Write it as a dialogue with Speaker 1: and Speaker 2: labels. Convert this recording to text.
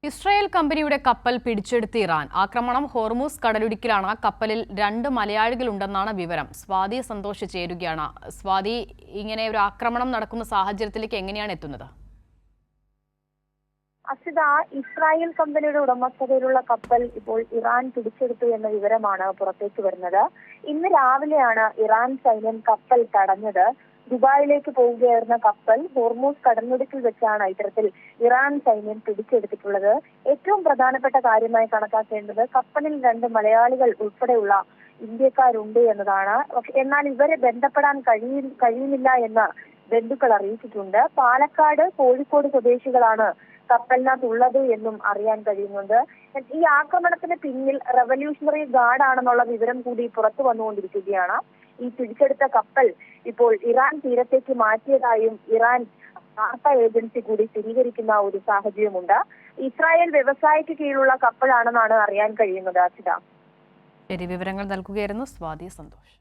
Speaker 1: Israel കമ്പനിയുടെ കപ്പൽ പിടിച്ചെടുത്ത് ഇറാൻ. ആക്രമണം ഹോർമൂസ് കടലിടുക്കിലാണ്. കപ്പലിൽ 2 മലയാളികളുണ്ടെന്നാണ് വിവരം. സ്വാതി സന്തോഷ് ചേരുകയാണ്. സ്വാതി, ഇങ്ങനെ ഒരു ആക്രമണം നടക്കുന്ന സാഹചര്യത്തിലേക്ക് എങ്ങനെയാണ് എത്തുന്നത്?
Speaker 2: അസിത, ഇസ്രായേൽ കമ്പനിയുടെ ഉടമസ്ഥതയിലുള്ള കപ്പൽ ഇപ്പോൾ ഇറാൻ പിടിച്ചെടുത്തു എന്ന വിവരമാണ് പുറത്തേക്ക് വരുന്നത്. ഇന്ന് രാവിലെയാണ് ഇറാൻ സൈന്യം കപ്പൽ തടഞ്ഞത്. ദുബായിലേക്ക് പോവുകയായിരുന്ന കപ്പൽ ഹോർമൂസ് കടലിടുക്കിൽ വെച്ചാണ് ഇത്തരത്തിൽ ഇറാൻ സൈന്യം പിടിച്ചെടുത്തിട്ടുള്ളത്. ഏറ്റവും പ്രധാനപ്പെട്ട കാര്യമായി കണക്കാക്കേണ്ടത് കപ്പലിൽ 2 മലയാളികൾ ഉൾപ്പെടെയുള്ള ഇന്ത്യക്കാരുണ്ട് എന്നതാണ്. എന്നാൽ ഇവരെ ബന്ധപ്പെടാൻ കഴിയുന്നില്ല എന്ന് ബന്ധുക്കൾ അറിയിച്ചിട്ടുണ്ട്. പാലക്കാട്, കോഴിക്കോട് സ്വദേശികളാണ് കപ്പലിനകത്തുള്ളത് എന്നും അറിയാൻ കഴിയുന്നുണ്ട്. ഈ ആക്രമണത്തിന് പിന്നിൽ റവല്യൂഷണറി ഗാർഡ് ആണെന്നുള്ള വിവരം കൂടി പുറത്തു വന്നുകൊണ്ടിരിക്കുകയാണ്. ഈ പിടിച്ചെടുത്ത കപ്പൽ ഇപ്പോൾ ഇറാൻ തീരത്തേക്ക് മാറ്റിയതായും ഇറാൻ വാർത്താ ഏജൻസി കൂടി സ്ഥിരീകരിക്കുന്ന ഒരു സാഹചര്യമുണ്ട്. ഇസ്രായേൽ വ്യവസായക്ക് കീഴിലുള്ള കപ്പലാണെന്നാണ് അറിയാൻ കഴിയുന്നത്. അസിത,
Speaker 1: ശരി, വിവരങ്ങൾ നൽകുകയായിരുന്നു സ്വാതി സന്തോഷ്.